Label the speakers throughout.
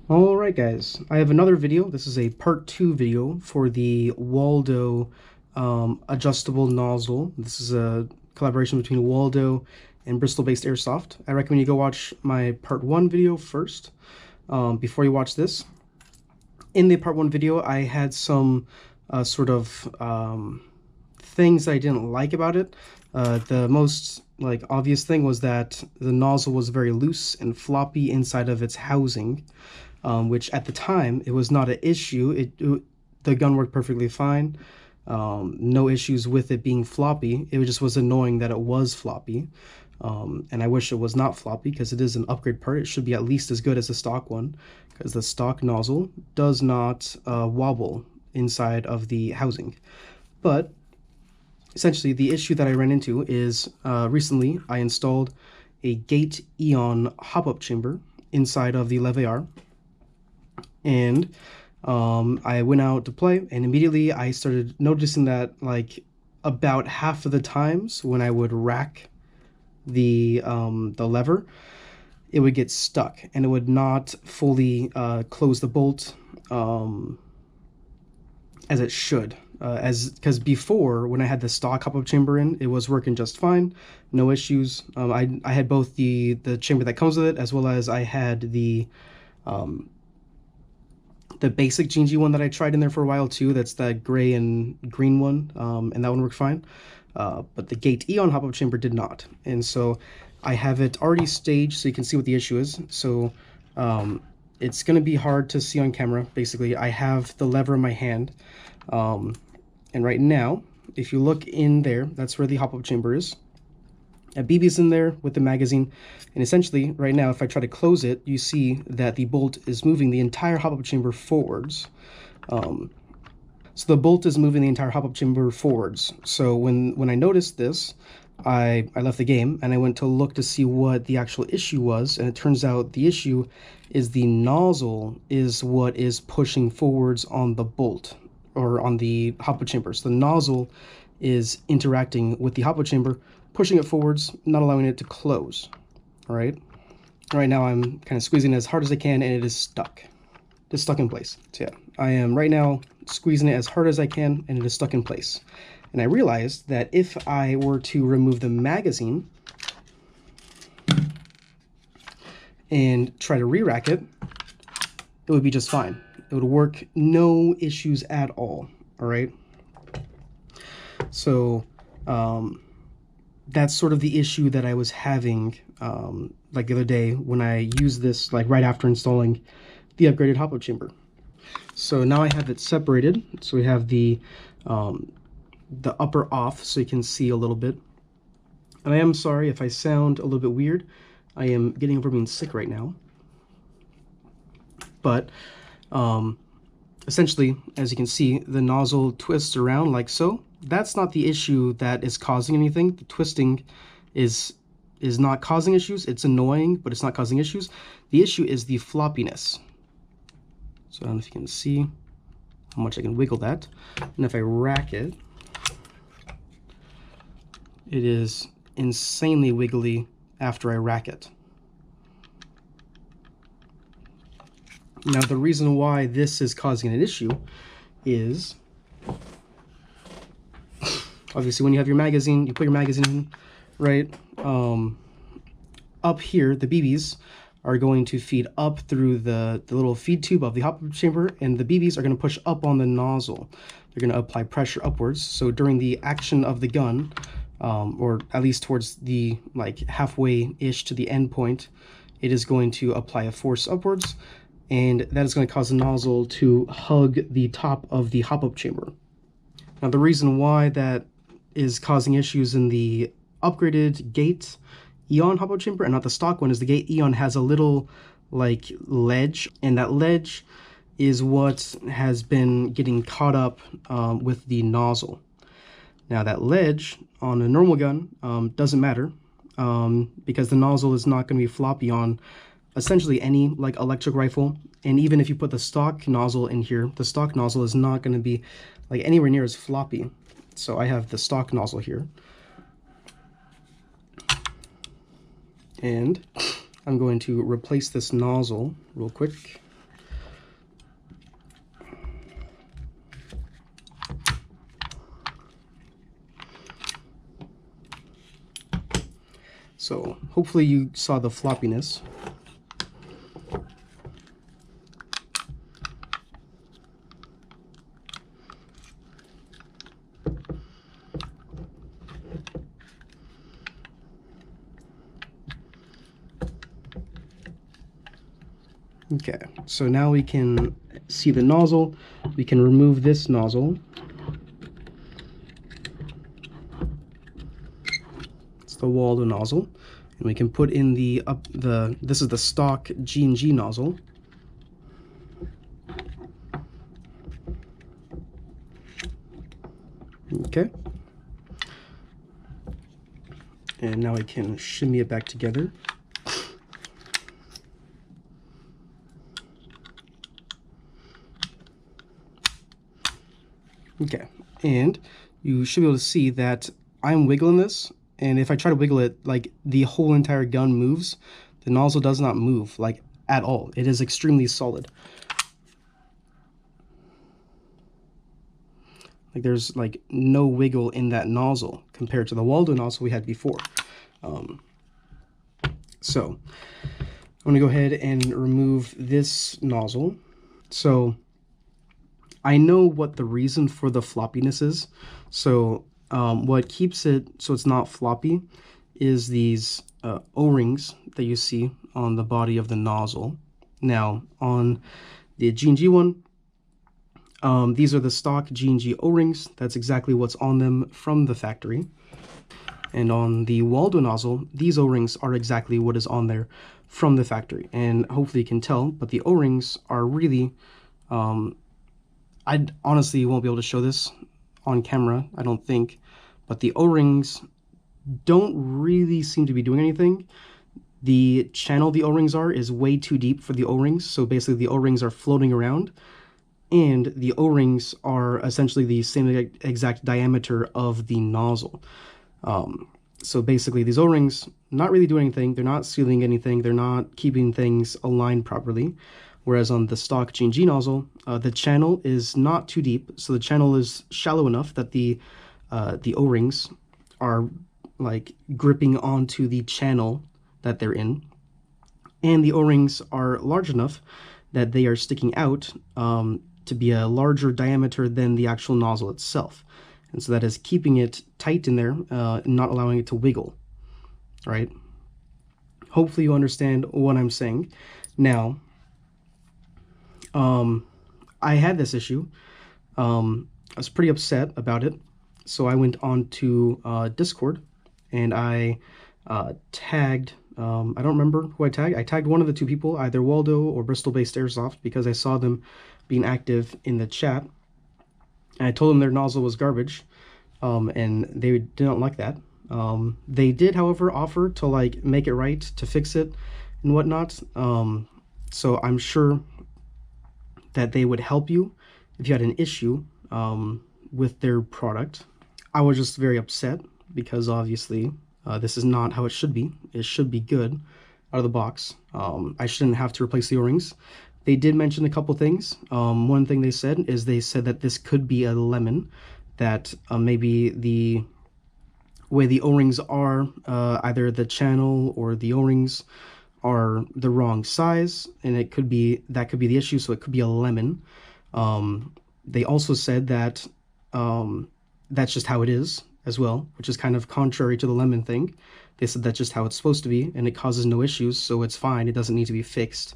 Speaker 1: Alright guys, I have another video. This is a part 2 video for the Waldo adjustable nozzle. This is a collaboration between Waldo and Bristol Based Airsoft. I recommend you go watch my part 1 video first before you watch this. In the part 1 video, I had some things I didn't like about it. The most obvious thing was that the nozzle was very loose and floppy inside of its housing. Which at the time it was not an issue. The gun worked perfectly fine. No issues with it being floppy. It just was annoying that it was floppy. And I wish it was not floppy because it is an upgrade part. It should be at least as good as the stock one, because the stock nozzle does not wobble inside of the housing. But essentially the issue that I ran into is recently I installed a gate Eon hop-up chamber inside of the LevAR. And I went out to play, and immediately I started noticing that about half of the times when I would rack the lever, it would get stuck and it would not fully close the bolt as it should. Because before, when I had the stock hop-up chamber in, it was working just fine, no issues. I had both the chamber that comes with it, as well as I had the basic G&G one that I tried in there for a while too. That's that gray and green one, and that one worked fine. But the Gate Eon hop-up chamber did not. And so I have it already staged so you can see what the issue is. So it's going to be hard to see on camera. Basically, I have the lever in my hand. And right now, if you look in there, that's where the hop-up chamber is. A BB's in there with the magazine, and essentially right now if I try to close it, you see that the bolt is moving the entire hop-up chamber forwards. So the bolt is moving the entire hop-up chamber forwards. So when I noticed this, I left the game and I went to look to see what the actual issue was, and it turns out the issue is the nozzle is what is pushing forwards on the bolt, or on the hop-up chamber. So the nozzle is interacting with the hop-up chamber, pushing it forwards, not allowing it to close. All right. Right now I'm kind of squeezing it as hard as I can, and it is stuck. It's stuck in place. So yeah, I am right now squeezing it as hard as I can, and it is stuck in place. And I realized that if I were to remove the magazine and try to re-rack it, it would be just fine. It would work, no issues at all. All right. So that's sort of the issue that I was having the other day when I used this right after installing the upgraded hop-up chamber. So now I have it separated. So we have the upper off so you can see a little bit. And I am sorry if I sound a little bit weird. I am getting over being sick right now. But essentially, as you can see, the nozzle twists around like so. That's not the issue that is causing anything. The twisting is not causing issues. It's annoying, but it's not causing issues. The issue is the floppiness. So I don't know if you can see how much I can wiggle that. And if I rack it, it is insanely wiggly after I rack it. Now, the reason why this is causing an issue is, obviously, when you have your magazine, you put your magazine in, right? Up here, the BBs are going to feed up through the little feed tube of the hop-up chamber, and the BBs are going to push up on the nozzle. They're going to apply pressure upwards. So during the action of the gun, or at least towards the halfway-ish to the end point, it is going to apply a force upwards, and that is going to cause the nozzle to hug the top of the hop-up chamber. Now, the reason why that is causing issues in the upgraded Gate Eon hop-up chamber and not the stock one is the Gate Eon has a little ledge, and that ledge is what has been getting caught up with the nozzle. Now, that ledge on a normal gun doesn't matter because the nozzle is not going to be floppy on essentially any electric rifle. And even if you put the stock nozzle in here, the stock nozzle is not going to be anywhere near as floppy. So I have the stock nozzle here, and I'm going to replace this nozzle real quick. So hopefully you saw the floppiness. Okay, so now we can see the nozzle. We can remove this nozzle. It's the Waldo nozzle. And we can put in this is the stock G&G nozzle. Okay. And now I can shimmy it back together. Okay, and you should be able to see that I'm wiggling this, and if I try to wiggle it, like, the whole entire gun moves. The nozzle does not move, like, at all. It is extremely solid. Like, there's, like, no wiggle in that nozzle compared to the Waldo nozzle we had before. So, I'm going to go ahead and remove this nozzle. So, I know what the reason for the floppiness is. So what keeps it so it's not floppy is these O-rings that you see on the body of the nozzle. Now on the G&G one, these are the stock G&G O-rings. That's exactly what's on them from the factory. And on the Waldo nozzle, these O-rings are exactly what is on there from the factory. And hopefully you can tell, but the O-rings are really I honestly won't be able to show this on camera, I don't think, but the O-rings don't really seem to be doing anything. The channel the O-rings are is way too deep for the O-rings, so basically the O-rings are floating around, and the O-rings are essentially the same exact diameter of the nozzle. So basically these O-rings not really doing anything, they're not sealing anything, they're not keeping things aligned properly. Whereas on the stock G&G nozzle, the channel is not too deep, so the channel is shallow enough that the O-rings are like gripping onto the channel that they're in, and the O-rings are large enough that they are sticking out to be a larger diameter than the actual nozzle itself, and so that is keeping it tight in there, not allowing it to wiggle. Right? Hopefully you understand what I'm saying. Now, I had this issue. I was pretty upset about it, so I went on to Discord, and I tagged, I don't remember who I tagged. I tagged one of the two people, either Waldo or Bristol Based Airsoft, because I saw them being active in the chat. And I told them their nozzle was garbage, and they didn't like that. They did, however, offer to, like, make it right, to fix it and whatnot. So I'm sure that they would help you if you had an issue with their product. I was just very upset because obviously this is not how it should be. It should be good out of the box. I shouldn't have to replace the O-rings. They did mention a couple things. One thing they said is that this could be a lemon, that maybe the way the O-rings are, either the channel or the O-rings are the wrong size, and that could be the issue, so it could be a lemon. They also said that that's just how it is as well, which is kind of contrary to the lemon thing. They said that's just how it's supposed to be, and it causes no issues, so it's fine. It doesn't need to be fixed.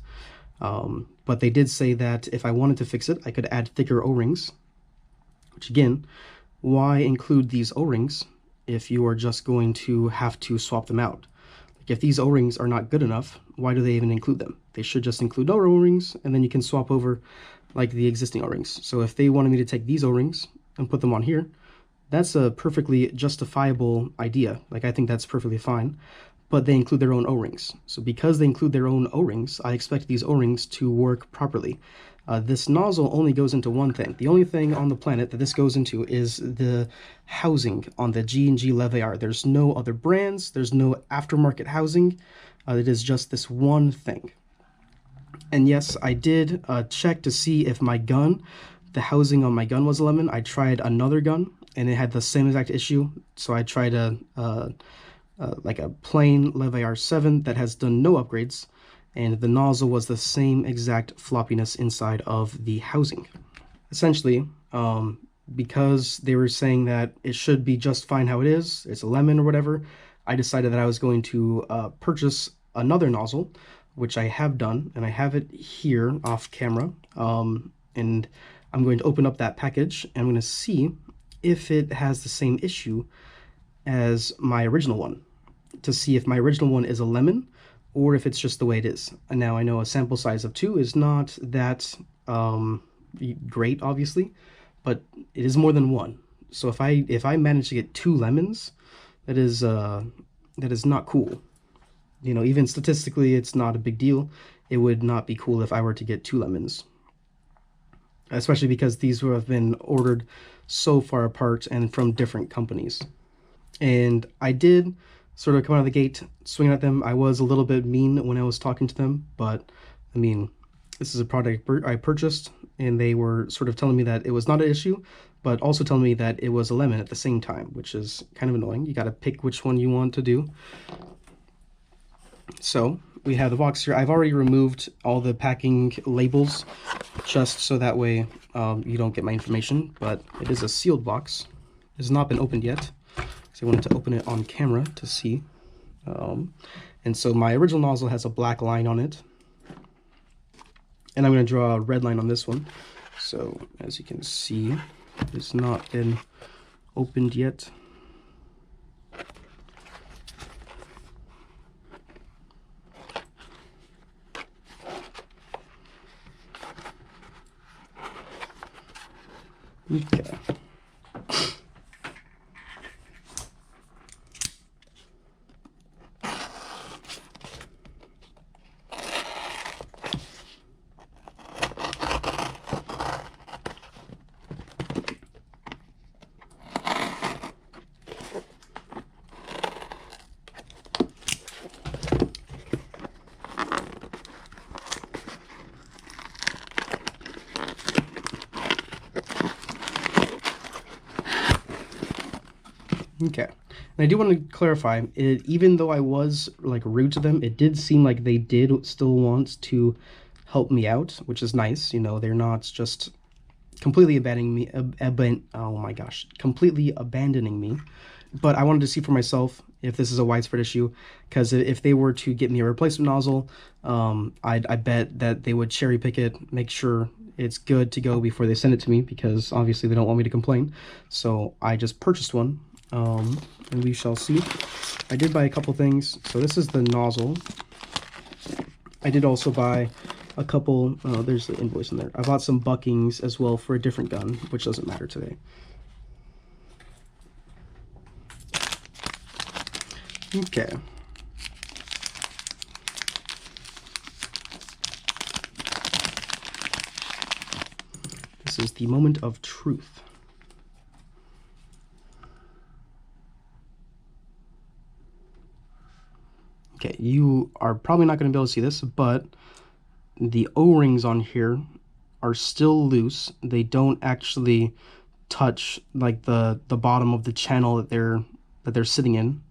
Speaker 1: But they did say that if I wanted to fix it, I could add thicker O-rings, which again, why include these O-rings if you are just going to have to swap them out? Like, if these O-rings are not good enough, why do they even include them? They should just include no O-rings, and then you can swap over like the existing O-rings. So if they wanted me to take these O-rings and put them on here, that's a perfectly justifiable idea. Like, I think that's perfectly fine. But they include their own O-rings. So because they include their own O-rings, I expect these O-rings to work properly. This nozzle only goes into one thing. The only thing on the planet that this goes into is the housing on the G&G LevAR. There's no other brands. There's no aftermarket housing. It is just this one thing. And yes, I did check to see if my gun, the housing on my gun was a lemon. I tried another gun, and it had the same exact issue. So I tried a like a plain LevAR 7 that has done no upgrades, and the nozzle was the same exact floppiness inside of the housing. Essentially, because they were saying that it should be just fine how it is, it's a lemon or whatever, I decided that I was going to purchase another nozzle, which I have done, and I have it here off camera. And I'm going to open up that package, and I'm going to see if it has the same issue as my original one, to see if my original one is a lemon or if it's just the way it is. And now I know a sample size of 2 is not that great, obviously, but it is more than 1. So if I manage to get 2 lemons, that is not cool. You know, even statistically, it's not a big deal. It would not be cool if I were to get 2 lemons, especially because these have been ordered so far apart and from different companies. And I did sort of come out of the gate swinging at them. I was a little bit mean when I was talking to them, but I mean, this is a product I purchased, and they were sort of telling me that it was not an issue, but also telling me that it was a lemon at the same time, which is kind of annoying. You got to pick which one you want to do. So we have the box here. I've already removed all the packing labels just so that way you don't get my information, but it is a sealed box. It has not been opened yet, so I wanted to open it on camera to see. And so my original nozzle has a black line on it, and I'm going to draw a red line on this one. So as you can see, it's not been opened yet. Okay. Okay, and I do want to clarify, even though I was like rude to them, it did seem like they did still want to help me out, which is nice. You know, they're not just completely abandoning me, oh my gosh, completely abandoning me. But I wanted to see for myself if this is a widespread issue, because if they were to get me a replacement nozzle, I bet that they would cherry pick it, make sure it's good to go before they send it to me, because obviously they don't want me to complain. So I just purchased one. And we shall see. I did buy a couple things. So this is the nozzle. I did also buy a couple, there's the invoice in there. I bought some buckings as well for a different gun, which doesn't matter today. Okay. This is the moment of truth. Okay, you are probably not going to be able to see this, but the O-rings on here are still loose. They don't actually touch like the bottom of the channel that they're sitting in.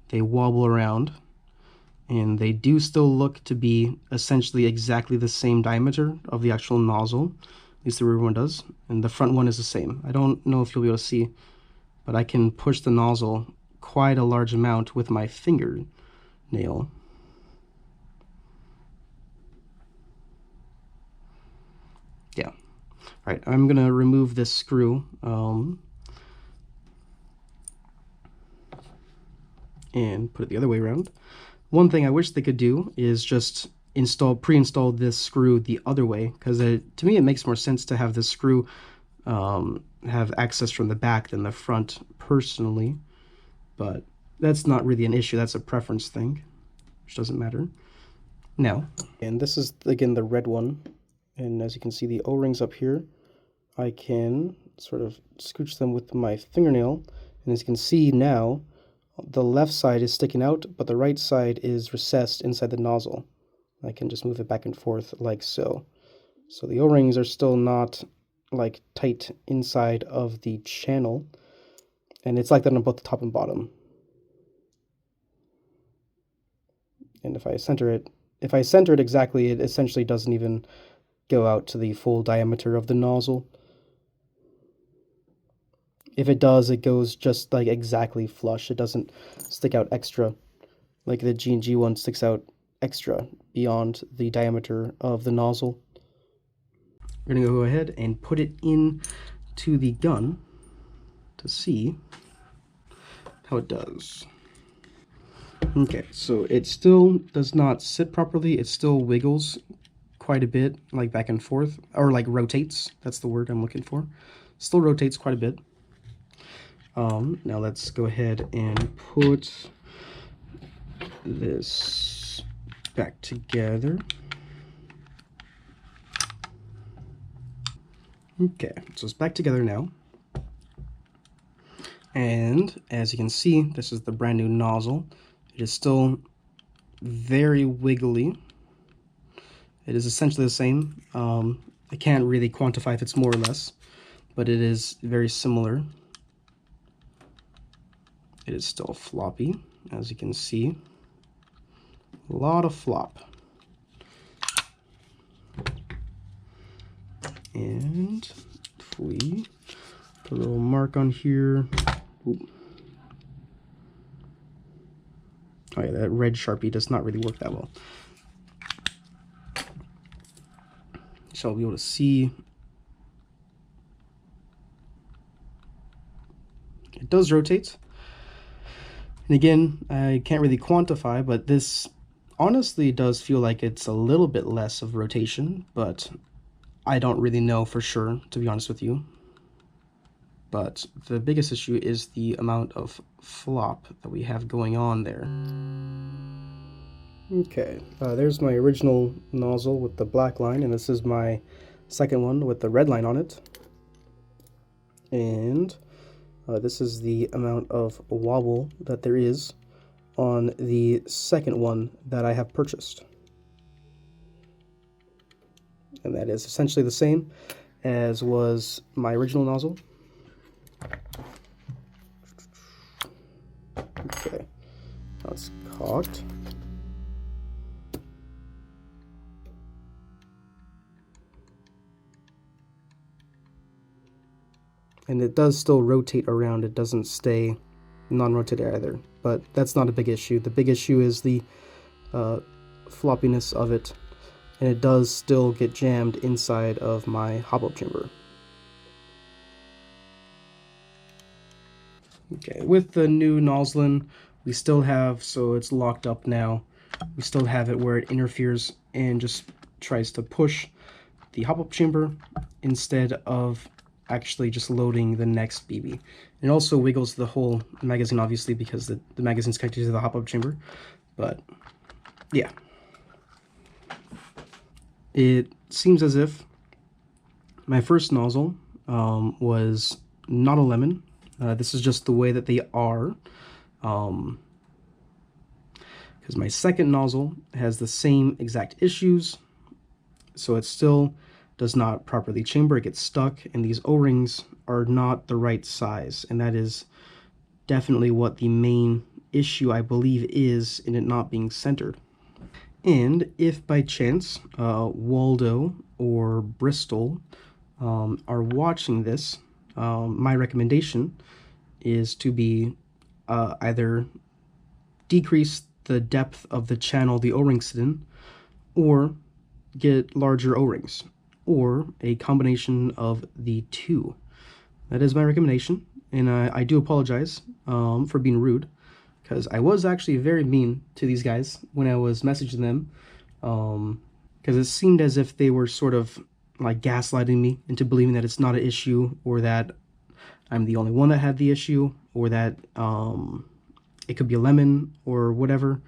Speaker 1: They wobble around, and they do still look to be essentially exactly the same diameter of the actual nozzle. At least the rear one does, and the front one is the same. I don't know if you'll be able to see, but I can push the nozzle quite a large amount with my fingernail. Yeah. All right, I'm gonna remove this screw and put it the other way around. One thing I wish they could do is just pre-install this screw the other way, because to me it makes more sense to have this screw have access from the back than the front personally, but that's not really an issue. That's a preference thing, which doesn't matter. Now, and this is again the red one, and as you can see the O-rings up here, I can sort of scooch them with my fingernail, and as you can see now, the left side is sticking out, but the right side is recessed inside the nozzle. I can just move it back and forth like so. So the O-rings are still not like tight inside of the channel, and it's like that on both the top and bottom. And if I center it exactly, it essentially doesn't even go out to the full diameter of the nozzle. If it does, it goes just like exactly flush. It doesn't stick out extra like the G&G one sticks out extra beyond the diameter of the nozzle. We're gonna go ahead and put it in to the gun to see how it does. Okay, so it still does not sit properly. It still wiggles quite a bit, like back and forth, or like rotates. That's the word I'm looking for. Still rotates quite a bit. Now let's go ahead and put this back together. Okay, so it's back together now. And as you can see, this is the brand new nozzle. It is still very wiggly. It is essentially the same. I can't really quantify if it's more or less, but it is very similar. It is still floppy, as you can see. A lot of flop. And if we put a little mark on here. Ooh. Oh yeah, that red Sharpie does not really work that well. So I'll be able to see. It does rotate. And again, I can't really quantify, but this honestly does feel like it's a little bit less of rotation, but I don't really know for sure, to be honest with you. But the biggest issue is the amount of flop that we have going on there. Okay, there's my original nozzle with the black line, and this is my second one with the red line on it. And this is the amount of wobble that there is on the second one that I have purchased. And that is essentially the same as was my original nozzle. Okay, now it's cocked. And it does still rotate around, it doesn't stay non-rotated either, but that's not a big issue. The big issue is the floppiness of it, and it does still get jammed inside of my hopup chamber. Okay, with the new nozzling, we still have, so it's locked up now, we still have it where it interferes and just tries to push the hopup chamber instead of actually just loading the next BB. It also wiggles the whole magazine, obviously, because the magazine's connected to the hopup chamber. But yeah, it seems as if my first nozzle was not a lemon. This is just the way that they are. Because my second nozzle has the same exact issues, so it still does not properly chamber. It gets stuck, and these O-rings are not the right size, and that is definitely what the main issue, I believe, is in it not being centered. And if by chance Waldo or Bristol are watching this, my recommendation is to be either decrease the depth of the channel the O-rings sit in, or get larger O-rings, or a combination of the two. That is my recommendation, and I do apologize for being rude, because I was actually very mean to these guys when I was messaging them, because it seemed as if they were sort of like gaslighting me into believing that it's not an issue, or that I'm the only one that had the issue, or that it could be a lemon or whatever,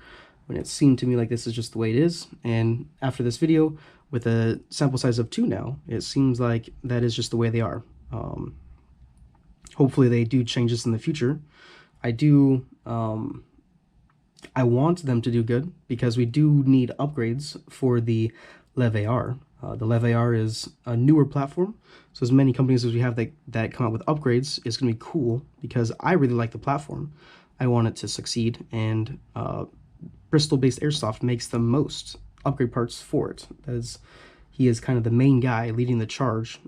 Speaker 1: when it seemed to me like this is just the way it is. And after this video, with a sample size of 2 now, it seems like that is just the way they are. Hopefully they do change this in the future. I want them to do good, because we do need upgrades for the LevAR. The LevAR is a newer platform, so as many companies as we have that come out with upgrades is going to be cool, because I really like the platform. I want it to succeed and Bristol Based Airsoft makes the most upgrade parts for it, as he is kind of the main guy leading the charge.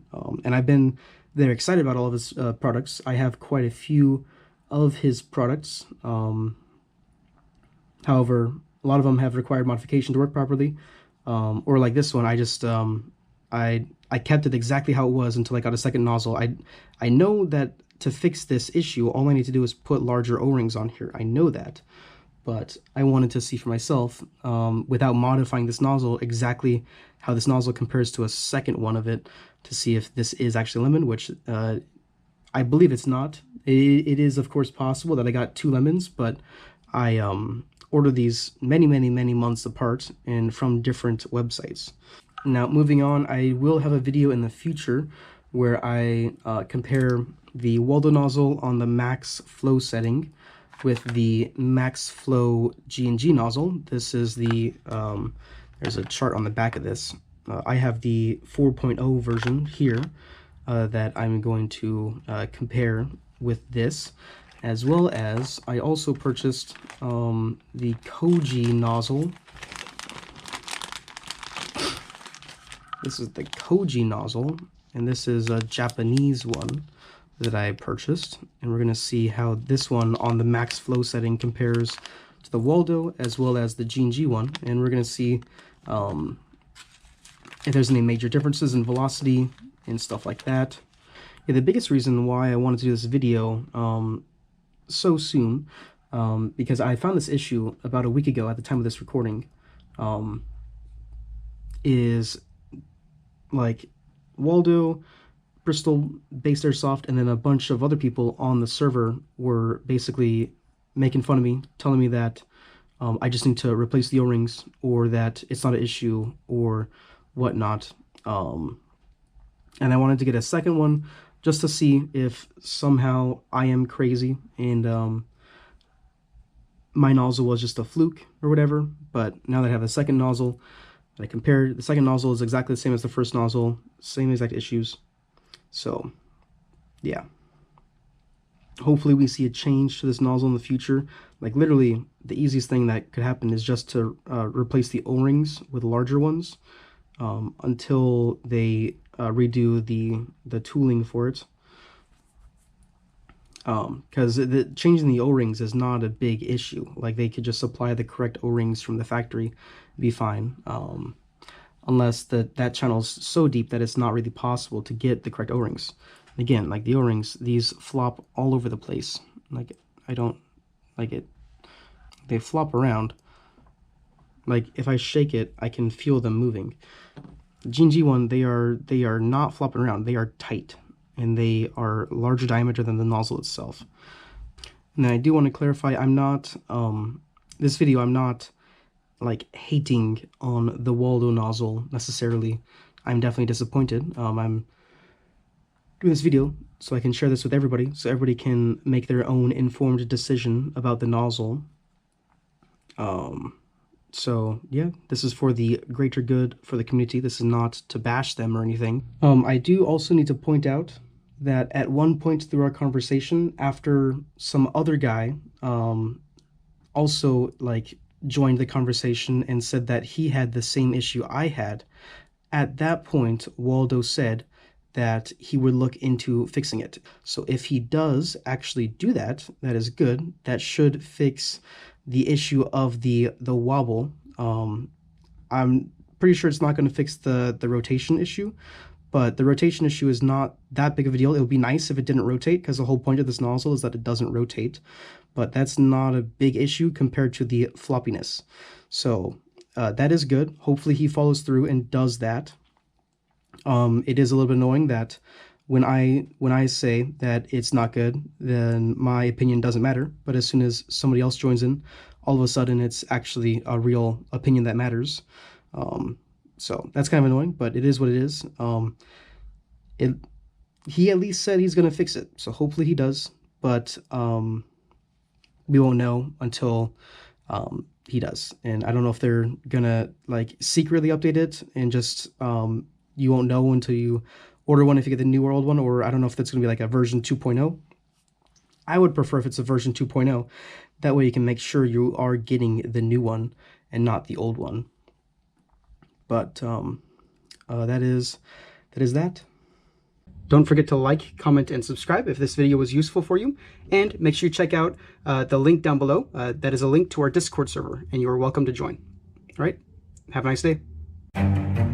Speaker 1: And I've been very excited about all of his products. I have quite a few of his products. However, a lot of them have required modification to work properly. Or like this one, I kept it exactly how it was until I got a second nozzle. I know that to fix this issue, all I need to do is put larger O-rings on here. I know that, but I wanted to see for myself, without modifying this nozzle, exactly how this nozzle compares to a second one of it, to see if this is actually lemon, which I believe it's not. It is, of course, possible that I got 2 lemons, but I ordered these many months apart and from different websites. Now, moving on, I will have a video in the future where I compare the Waldo nozzle on the max flow setting with the max flow G&G nozzle. This is the, there's a chart on the back of this. I have the 4.0 version here that I'm going to compare with this, as well as I also purchased the Koji nozzle. This is the Koji nozzle, and this is a Japanese one that I purchased, and we're going to see how this one on the max flow setting compares to the Waldo as well as the G&G one, and we're going to see if there's any major differences in velocity and stuff like that. Yeah, the biggest reason why I wanted to do this video so soon, because I found this issue about a week ago at the time of this recording, is like Waldo, Bristol Based Airsoft, and then a bunch of other people on the server were basically making fun of me, telling me that I just need to replace the O-rings, or that it's not an issue, or whatnot. And I wanted to get a second one just to see if somehow I am crazy and my nozzle was just a fluke or whatever. But now that I have a second nozzle, I compared, the second nozzle is exactly the same as the first nozzle, same exact issues. So, yeah. Hopefully we see a change to this nozzle in the future. Like, literally, the easiest thing that could happen is just to replace the O-rings with larger ones until they redo the tooling for it. Because changing the O-rings is not a big issue. Like, they could just supply the correct O-rings from the factory, be fine. Unless that channel is so deep that it's not really possible to get the correct O-rings. Again, like the O-rings, these flop all over the place. Like, I don't like it. They flop around. Like, if I shake it, I can feel them moving. The G&G one, they are not flopping around. They are tight, and they are larger diameter than the nozzle itself. And then I do want to clarify, I'm not, this video, I'm not, like, hating on the Waldo nozzle, necessarily. I'm definitely disappointed. I'm doing this video so I can share this with everybody, so everybody can make their own informed decision about the nozzle. So yeah, this is for the greater good for the community. This is not to bash them or anything. I do also need to point out that at one point through our conversation, after some other guy also like joined the conversation and said that he had the same issue I had, at that point Waldo said that he would look into fixing it. So if he does actually do that, that is good. That should fix the issue of the wobble. I'm pretty sure it's not going to fix the rotation issue, but the rotation issue is not that big of a deal. It would be nice if it didn't rotate, because the whole point of this nozzle is that it doesn't rotate, but that's not a big issue compared to the floppiness. So that is good. Hopefully he follows through and does that. It is a little bit annoying that when I say that it's not good, then my opinion doesn't matter. But as soon as somebody else joins in, all of a sudden it's actually a real opinion that matters. So that's kind of annoying, but it is what it is. He at least said he's going to fix it, so hopefully he does. But we won't know until he does. And I don't know if they're gonna like secretly update it and just you won't know until you order one if you get the new or old one, or I don't know if that's gonna be like a version 2.0. I would prefer if it's a version 2.0. That way you can make sure you are getting the new one and not the old one. But that is that. Don't forget to like, comment, and subscribe if this video was useful for you. And make sure you check out the link down below. That is a link to our Discord server, and you are welcome to join. All right? Have a nice day.